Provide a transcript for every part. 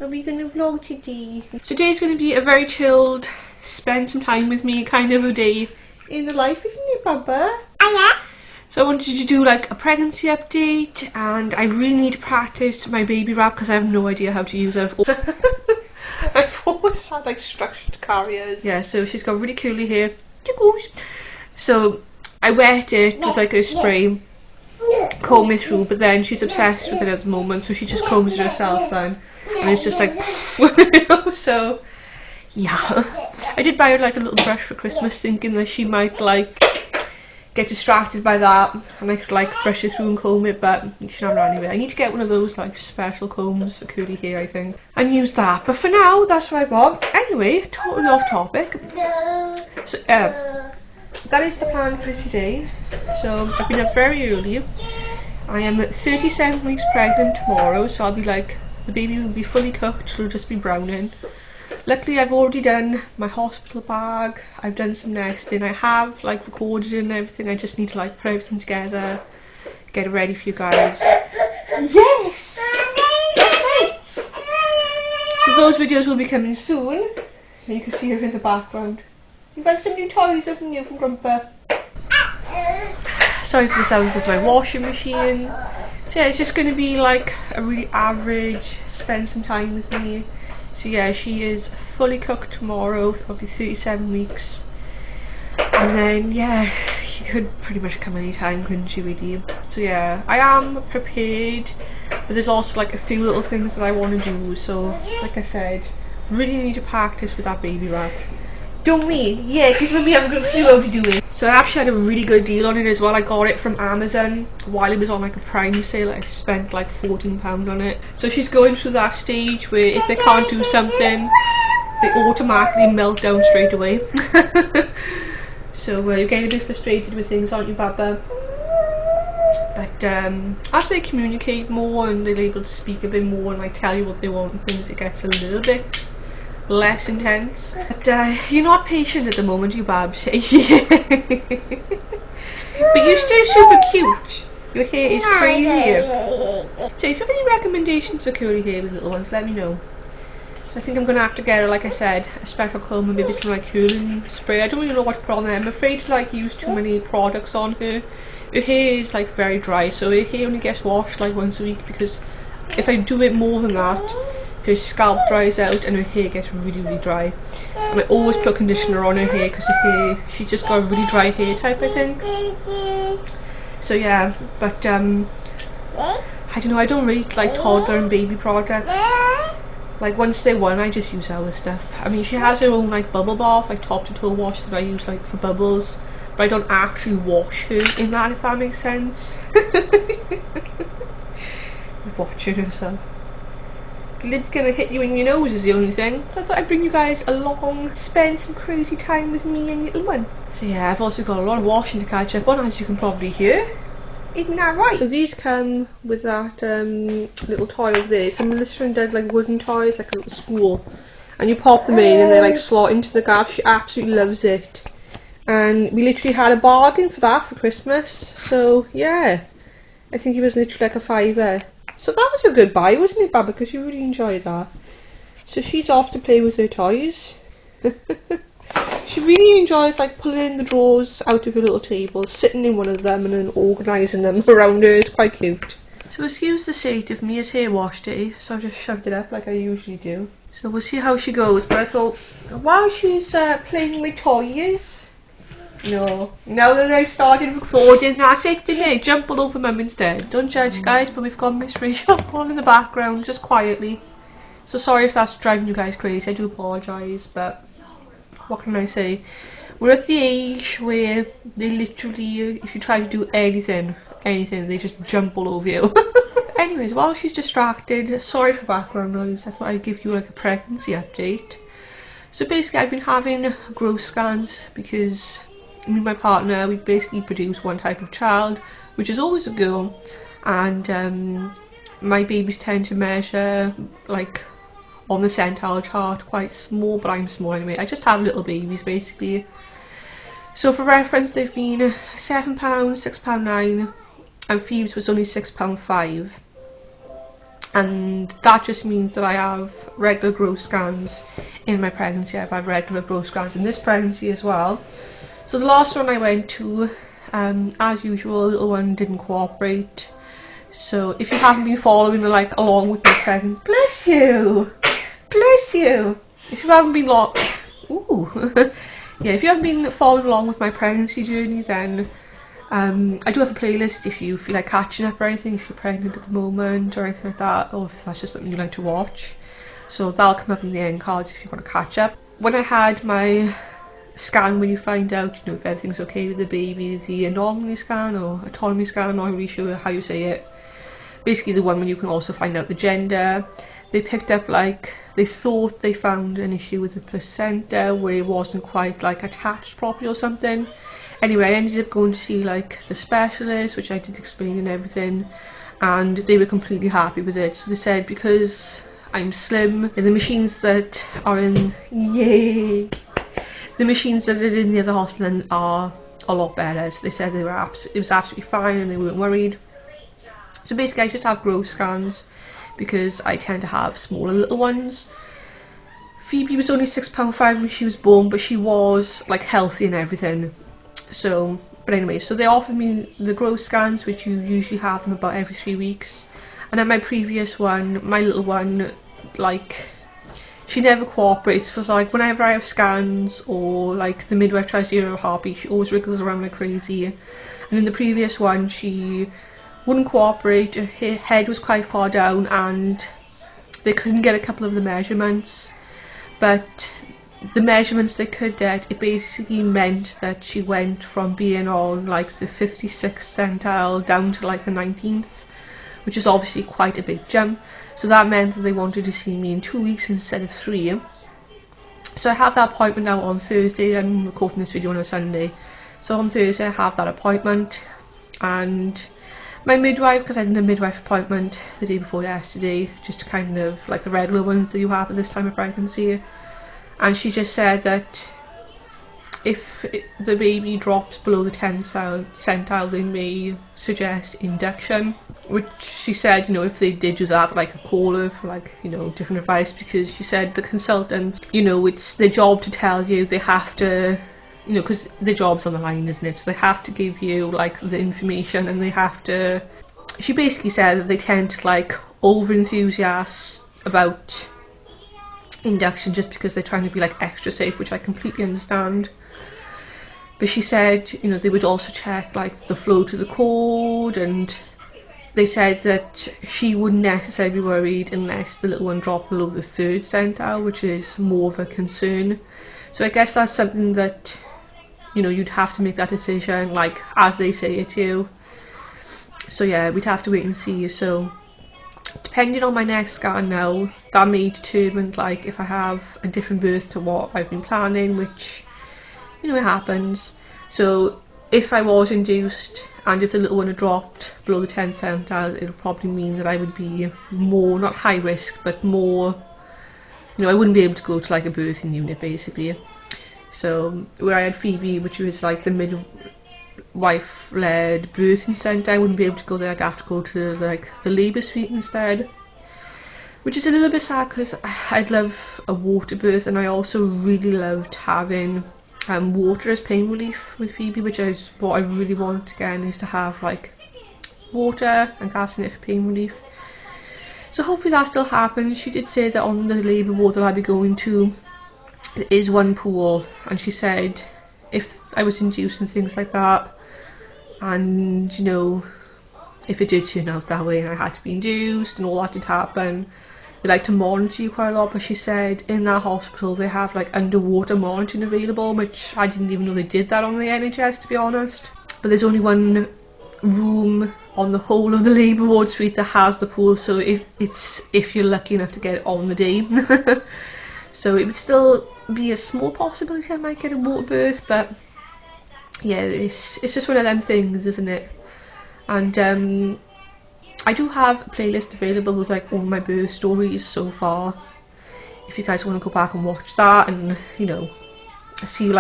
Are we going to vlog today? So today's going to be a very chilled, spend some time with me kind of a day in the life, isn't it, Baba? Oh yeah? So I wanted to do like a pregnancy update, and I really need to practice my baby wrap because I have no idea how to use it. I've always had like structured carriers. Yeah, so she's got really curly hair. So I wet it with like a spray, comb it through, but then she's obsessed with it at the moment, so she just combs it herself then, and it's just like so yeah. I did buy her like a little brush for Christmas, thinking that she might like get distracted by that and I could like brush it through and comb it, but she's not around anyway. I need to get one of those like special combs for curly hair, I think, and use that. But for now, that's what I got. Anyway, totally off topic. So that is the plan for today. So I've been up very early. I am 37 weeks pregnant tomorrow, so I'll be like, the baby will be fully cooked, she'll just be browning. Luckily I've already done my hospital bag, I've done some nesting, I have like recorded it and everything, I just need to like put everything together, get it ready for you guys. Yes! Right. So those videos will be coming soon, and you can see her in the background. You've had some new toys, haven't you, from Grandpa? Sorry for the sounds of my washing machine. So yeah, it's just going to be like a really average, spend some time with me. So yeah, she is fully cooked tomorrow, it'll be 37 weeks. And then yeah, she could pretty much come anytime, couldn't she really? So yeah, I am prepared, but there's also like a few little things that I want to do. So like I said, really need to practice with that baby wrap. Don't we? Yeah, because we haven't got a clue how to do it. So I actually had a really good deal on it as well. I got it from Amazon while it was on like a Prime sale. I spent like £14 on it. So she's going through that stage where if they can't do something, they automatically melt down straight away. So you're getting a bit frustrated with things, aren't you, Baba? But as they communicate more and they're able to speak a bit more and like tell you what they want and things, it gets a little bit less intense. But you're not patient at the moment, you Babs. But you're still super cute. Your hair is crazy. So if you have any recommendations for curly hair with little ones, let me know. So I think I'm going to have to get her, like I said, a special comb and maybe some like curling spray. I don't really know what to put on there. I'm afraid to like use too many products on her. Her hair is like very dry, so her hair only gets washed like once a week, because if I do it more than that, her scalp dries out and her hair gets really dry. And I always put conditioner on her hair because her hair, she's just got a really dry hair type, I think. So yeah, but I don't know, I don't really like toddler and baby products. Like once they're one, I just use our stuff. I mean, she has her own like bubble bath, like top to toe wash that I use like for bubbles, but I don't actually wash her in that, if that makes sense. Watching herself. The lid's gonna hit you in your nose is the only thing. So I thought I'd bring you guys along, spend some crazy time with me and little one. So yeah, I've also got a lot of washing to catch up on, as you can probably hear. Isn't that right? So these come with that little toy over there. So Melissa does like wooden toys, like a little spool. And you pop them in and they like slot into the gap. She absolutely loves it. And we literally had a bargain for that for Christmas. So yeah, I think it was literally like a £5. So that was a good buy, wasn't it, Baba? Because you really enjoyed that. So she's off to play with her toys. She really enjoys like pulling the drawers out of her little table, sitting in one of them and then organising them around her. It's quite cute. So excuse the state of Mia's hair wash day, so I just shoved it up like I usually do. So we'll see how she goes, but I thought while she's playing with toys, no, now that I've started recording, that's it, didn't it? Jump all over Mum instead. Don't judge, guys, but we've got Miss Rachel on in the background, just quietly. So sorry if that's driving you guys crazy, I do apologise, but what can I say? We're at the age where they literally, if you try to do anything, they just jump all over you. Anyways, while she's distracted, sorry for background noise, that's why I give you like a pregnancy update. So basically I've been having growth scans because me and my partner, we basically produce one type of child, which is always a girl, and my babies tend to measure like on the centile chart quite small, but I'm small anyway. I just have little babies basically. So for reference, they've been £7, £6.9, and Phoebe's was only £6.5. and that just means that I have regular growth scans in my pregnancy. I've had regular growth scans in this pregnancy as well. So the last one I went to, as usual, the little one didn't cooperate. So if you haven't been following along with my pregnancy, bless you, bless you. If you haven't been yeah, if you haven't been following along with my pregnancy journey, then I do have a playlist if you feel like catching up or anything, if you're pregnant at the moment or anything like that, or if that's just something you like to watch. So that'll come up in the end cards if you want to catch up. When I had my scan, when you find out, you know, if everything's okay with the baby, the anomaly scan or autonomy scan, I'm not really sure how you say it. Basically the one when you can also find out the gender. They picked up they thought they found an issue with the placenta where it wasn't quite attached properly or something. Anyway, I ended up going to see the specialist, which I did explain and everything, and they were completely happy with it. So they said because I'm slim, and the machines that are in, yay, the machines that are in the other hospital are a lot better. So they said it was absolutely fine and they weren't worried. So basically I just have growth scans because I tend to have smaller little ones. Phoebe was only £6.5 when she was born, but she was healthy and everything. So, but anyway, so they offered me the growth scans, which you usually have them about every 3 weeks. And then my previous one, my little one, she never cooperates. So whenever I have scans or the midwife tries to hear her heartbeat, she always wriggles around like crazy. And in the previous one, she wouldn't cooperate. Her head was quite far down and they couldn't get a couple of the measurements. But the measurements they could get, it basically meant that she went from being on the 56th centile down to the 19th, which is obviously quite a big jump. So that meant that they wanted to see me in 2 weeks instead of 3. So I have that appointment now on Thursday. I'm recording this video on a Sunday. So on Thursday I have that appointment, and my midwife, because I did a midwife appointment the day before yesterday, just kind of the regular ones that you have at this time of pregnancy, and she just said that if the baby drops below the 10th centile, they may suggest induction, which she said, you know, if they did do that, a call her for you know, different advice, because she said the consultant, you know, it's their job to tell you, they have to, you know, because the job's on the line, isn't it? So they have to give you the information, and they have to, she basically said that they tend to over enthusiast about induction just because they're trying to be extra safe, which I completely understand. But she said, you know, they would also check the flow to the cord, and they said that she wouldn't necessarily be worried unless the little one dropped below the 3rd centile, which is more of a concern. So I guess that's something that, you know, you'd have to make that decision as they say it to you. So yeah, we'd have to wait and see. So depending on my next scan now, that may determine if I have a different birth to what I've been planning, which, you know, it happens. So if I was induced and if the little one had dropped below the 10th centile, it would probably mean that I would be more, not high risk, but more, you know, I wouldn't be able to go to a birthing unit basically. So where I had Phoebe, which was the midwife-led birthing centre, I wouldn't be able to go there. I'd have to go to the labour suite instead, which is a little bit sad because I'd love a water birth, and I also really loved having water as pain relief with Phoebe, which is what I really want again, is to have water and gas in it for pain relief. So hopefully that still happens. She did say that on the labour ward that I'll be going to, there is one pool, and she said if I was induced and things like that, and you know, if it did turn out that way and I had to be induced and all that did happen, they like to monitor you quite a lot. But she said in that hospital they have underwater monitoring available, which I didn't even know they did that on the NHS, to be honest. But there's only one room on the whole of the labour ward suite that has the pool, so if you're lucky enough to get it on the day. So it would still be a small possibility I might get a water birth, but yeah, it's just one of them things, isn't it? And I do have a playlist available with all my birth stories so far, if you guys want to go back and watch that and, you know, see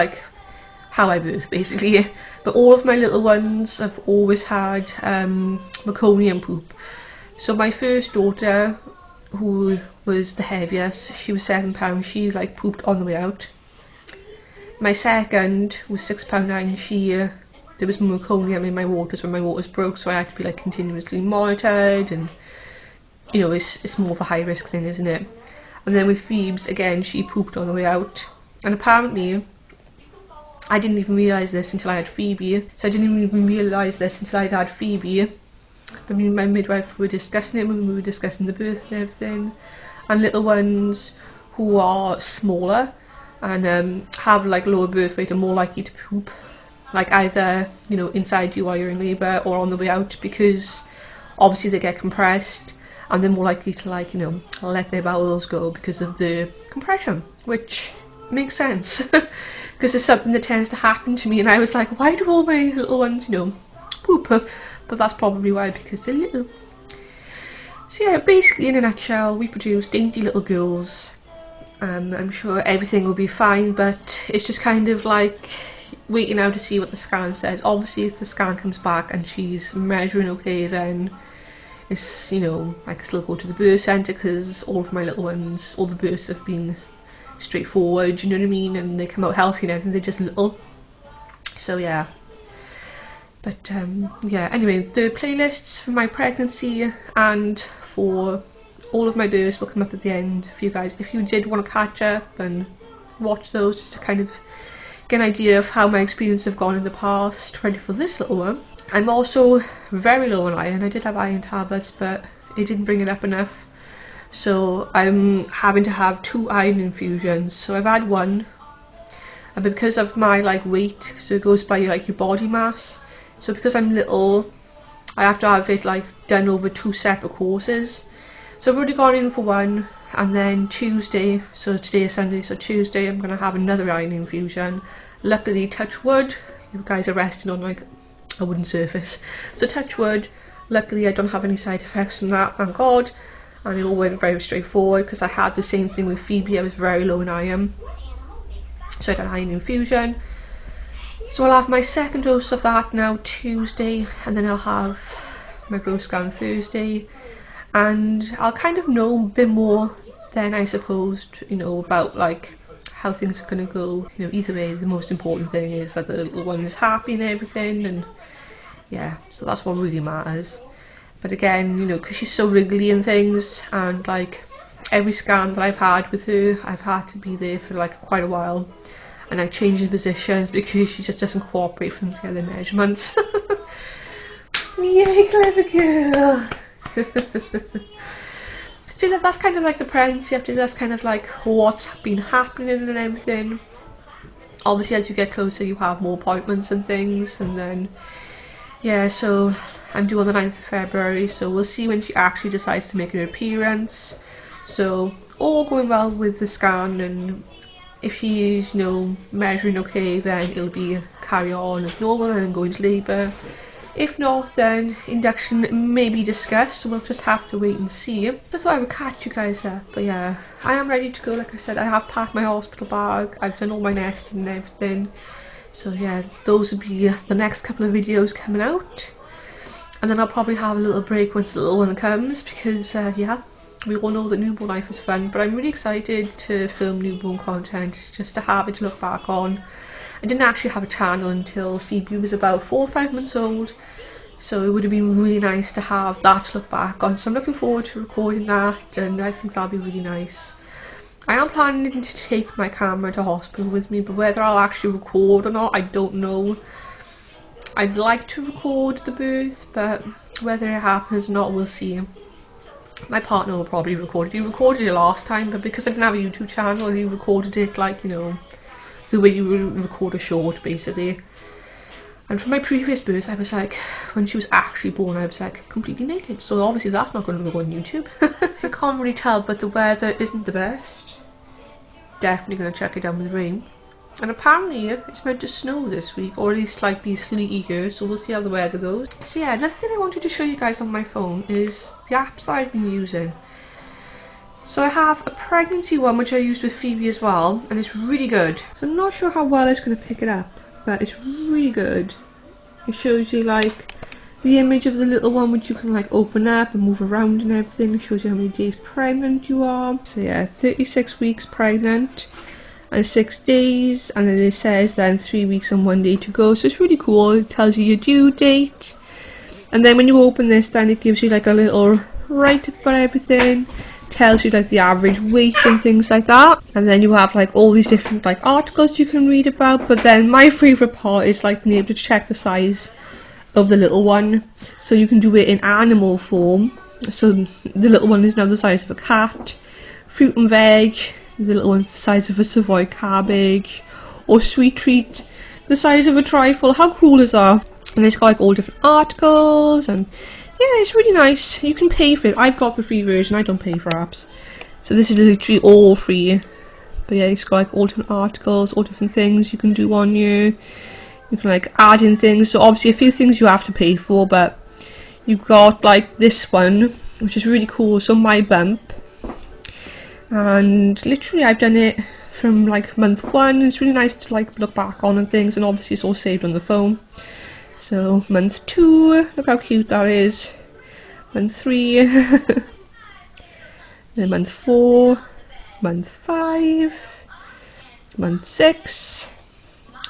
how I birth basically. But all of my little ones have always had meconium poop. So my first daughter who was the heaviest. She was £7. She like pooped on the way out. My second was £6.9. She there was meconium in my waters when my waters broke, so I had to be like continuously monitored, and you know, it's more of a high risk thing, isn't it? And then with Phoebe's, again, she pooped on the way out, and apparently I didn't even realise this until I had Phoebe. So I didn't even realise this until I'd had Phoebe. I mean, my midwife were discussing it when we were discussing the birth and everything. And little ones who are smaller and have like lower birth weight are more likely to poop, like either, you know, inside you while you're in labour or on the way out, because obviously they get compressed and they're more likely to, like, you know, let their bowels go because of the compression, which makes sense because it's something that tends to happen to me, and I was like, why do all my little ones, you know, poop? But that's probably why, because they're little. So yeah, basically in a nutshell, we produce dainty little girls. I'm sure everything will be fine, but it's just kind of like waiting now to see what the scan says. Obviously if the scan comes back and she's measuring okay, then it's, you know, I can still go to the birth centre, because all of my little ones, all the births have been straightforward, you know what I mean, and they come out healthy and everything. They're just little, so yeah. But yeah, anyway, the playlists for my pregnancy and for all of my births will come up at the end for you guys, if you did want to catch up and watch those, just to kind of get an idea of how my experiences have gone in the past, ready for this little one. I'm also very low on iron. I did have iron tablets, but it didn't bring it up enough, so I'm having to have 2 iron infusions. So I've had one, and because of my like weight, so it goes by like your body mass, so because I'm little, I have to have it like done over 2 separate courses. So I've already gone in for one, and then Tuesday, so today is Sunday, so Tuesday I'm going to have another iron infusion. Luckily, touch wood, you guys are resting on like a wooden surface, so touch wood, luckily I don't have any side effects from that, thank God. And it all went very straightforward, because I had the same thing with Phoebe. I was very low in iron, so I got an iron infusion. So I'll have my second dose of that now Tuesday, and then I'll have my growth scan Thursday, and I'll kind of know a bit more then, I suppose, you know, about like how things are going to go. You know, either way, the most important thing is that the little one is happy and everything, and yeah, so that's what really matters. But again, you know, because she's so wriggly and things, and like every scan that I've had with her, I've had to be there for like quite a while, and I change the positions because she just doesn't cooperate for them to get their measurements. Yay, clever girl. So that's kind of like the pregnancy update. That's kind of like what's been happening and everything. Obviously as you get closer you have more appointments and things, and then yeah, so I'm due on the 9th of February, so we'll see when she actually decides to make an appearance. So all going well with the scan, and if she's, you know, measuring okay, then it'll be carry on as normal and go into labour. If not, then induction may be discussed, so we'll just have to wait and see. Just thought I would catch you guys up, but yeah, I am ready to go. Like I said, I have packed my hospital bag, I've done all my nesting and everything. So yeah, those will be the next couple of videos coming out, and then I'll probably have a little break once the little one comes, because yeah, we all know that newborn life is fun, but I'm really excited to film newborn content, just to have it to look back on. I didn't actually have a channel until Phoebe was about 4 or 5 months old, so it would have been really nice to have that to look back on, so I'm looking forward to recording that, and I think that'll be really nice. I am planning to take my camera to hospital with me, but whether I'll actually record or not, I don't know. I'd like to record the birth, but whether it happens or not, we'll see. My partner will probably record it. He recorded it last time, but because I didn't have a YouTube channel, he recorded it like, you know, the way you would record a short, basically. And for my previous birth, I was like, when she was actually born, I was like completely naked, so obviously that's not going to go on YouTube. I can't really tell, but the weather isn't the best. Definitely going to check it down with rain, and apparently it's meant to snow this week, or at least like be sleety here, so we'll see how the weather goes. So yeah, another thing I wanted to show you guys on my phone is the apps that I've been using. So I have a pregnancy one which I used with Phoebe as well, and it's really good. So I'm not sure how well it's going to pick it up, but it's really good. It shows you like the image of the little one, which you can like open up and move around and everything. It shows you how many days pregnant you are. So yeah, 36 weeks pregnant and 6 days, and then it says then 3 weeks and 1 day to go. So it's really cool. It tells you your due date, and then when you open this, then it gives you like a little write-up for everything. Tells you like the average weight and things like that, and then you have like all these different like articles you can read about. But then my favourite part is like being able to check the size of the little one, so you can do it in animal form. So the little one is now the size of a cat. Fruit and veg, the little one's the size of a Savoy cabbage, or sweet treat, the size of a trifle. How cool is that? And it's got like all different articles, and yeah, it's really nice. You can pay for it. I've got the free version. I don't pay for apps, so this is literally all free. But yeah, it's got like all different articles, all different things you can do on you. You can like add in things. So obviously a few things you have to pay for, but you've got like this one, which is really cool. So my bump, and literally I've done it from like month 1. It's really nice to like look back on and things, and obviously it's all saved on the phone. So month 2, look how cute that is. Month 3, then month 4, month 5, month 6,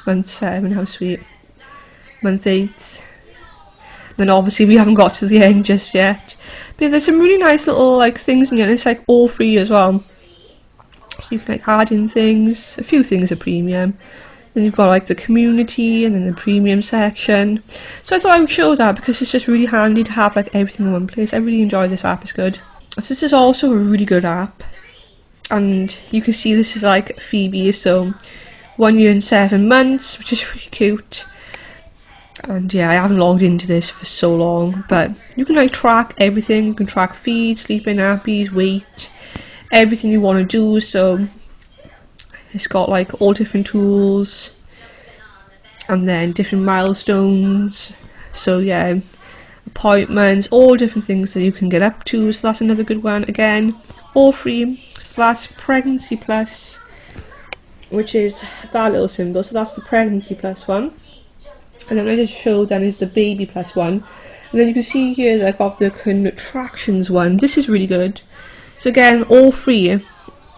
month 7, how sweet, month 8. Then obviously we haven't got to the end just yet. But yeah, there's some really nice little like things in here, and it's like all free as well. So you can like add in things. A few things are premium. Then you've got like the community and then the premium section. So I thought I would show that because it's just really handy to have like everything in one place. I really enjoy this app, it's good. So this is also a really good app. And you can see this is like Phoebe, so 1 year and 7 months, which is really cute. And yeah, I haven't logged into this for so long, but you can like track everything. You can track feed, sleeping, nappies, weight, everything you want to do. So it's got like all different tools and then different milestones. So yeah, appointments, all different things that you can get up to. So that's another good one. Again, all free. So that's Pregnancy Plus, which is that little symbol. So that's the Pregnancy Plus one. And then I just showed then is the Baby Plus one. And then you can see here that I've got the contractions one. This is really good. So again, all free.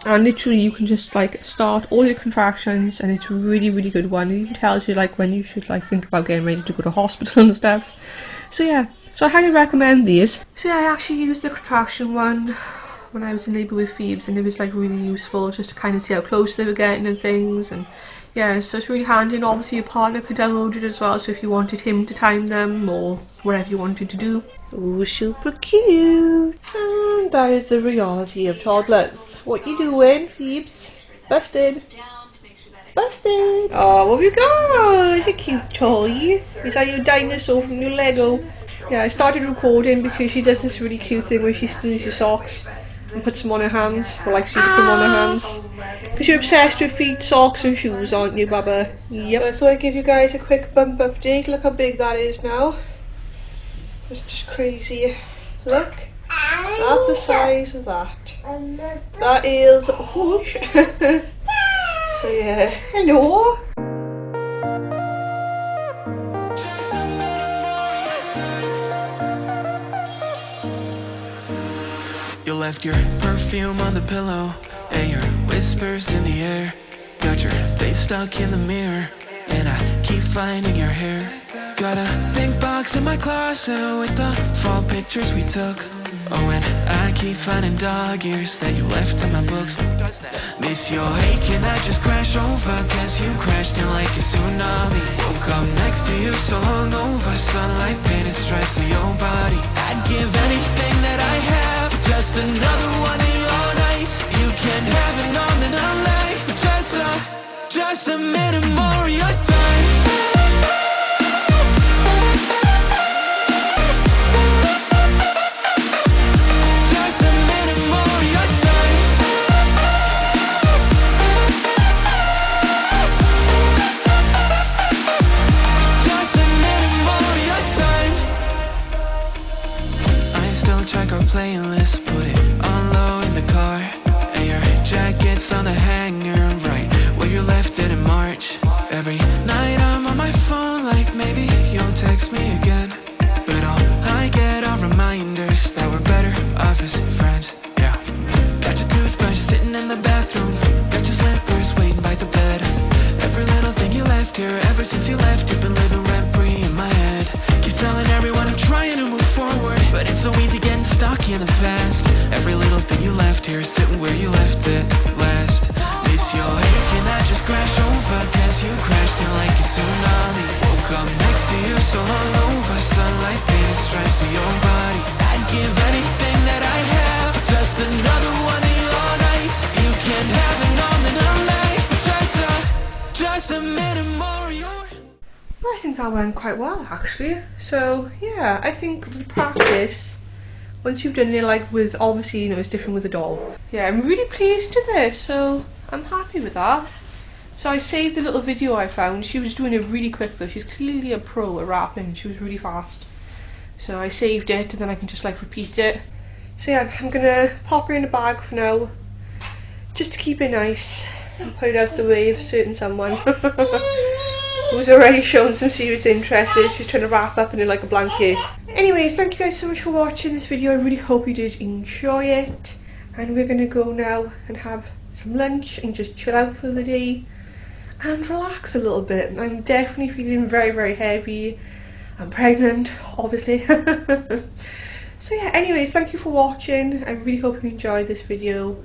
And literally you can just like start all your contractions, and it's a really really good one. It even tells you like when you should like think about getting ready to go to hospital and stuff. So yeah, so I highly recommend these. So yeah, I actually used the contraction one when I was in labour with Phoebes, and it was like really useful just to kind of see how close they were getting and things. And yeah, so it's really handy, and obviously your partner could download it as well, so if you wanted him to time them or whatever you wanted to do. Oh, super cute. And that is the reality of toddlers. What you doing, Phoebes? Busted. Busted. Oh, what have you got? It's a cute toy. Is that your dinosaur from your Lego? Yeah, I started recording because she does this really cute thing where she steals your socks and puts them on her hands, or likes you to put them on her hands. Because you're obsessed with feet, socks and shoes, aren't you, Baba? Yep. So I give you guys a quick bump update. Look how big that is now. It's just crazy. Look. That's the size of that. That is whoosh. So yeah. Hello. You left your perfume on the pillow and your whispers in the air. Got your face stuck in the mirror and I keep finding your hair. Got a big box in my closet with the fall pictures we took. Oh, and I keep finding dog ears that you left in my books. Miss your ache and I just crash over, cause you crashed in like a tsunami. Woke up next to you so hungover, sunlight painted stripes on your body. I'd give anything that I have for just another one of your nights. You can have an arm in LA, just a minute more of your time. Playlist, put it on low in the car, and your jacket's on the hanger right where you left it in March. Every night I'm on my phone like maybe you'll text me again, but you left, you've been living rent-free in my head. Keep telling everyone I'm trying to move forward, but it's so easy getting stuck in the past. Every little thing you left here is sitting where you left it last. Miss your hate, can I just crash over? Guess you crashed in like a tsunami. Woke up next to you so hungover, sunlight painted stripes of your body. I'd give anything that I have for just another one of your nights. You can have an arm and a leg, just a minute more. Well, I think that went quite well actually. So yeah, I think with practice, once you've done it like with, obviously, you know, it's different with a doll. Yeah, I'm really pleased with this, so I'm happy with that. So I saved the little video I found. She was doing it really quick though. She's clearly a pro at rapping. She was really fast. So I saved it and then I can just like repeat it. So yeah, I'm gonna pop her in a bag for now, just to keep it nice and put it out the way of a certain someone who's already shown some serious interest. She's trying to wrap up in it like a blanket. Anyways, thank you guys so much for watching this video. I really hope you did enjoy it. And we're gonna go now and have some lunch and just chill out for the day and relax a little bit. I'm definitely feeling very, very heavy. I'm pregnant, obviously. So yeah, anyways, thank you for watching. I really hope you enjoyed this video.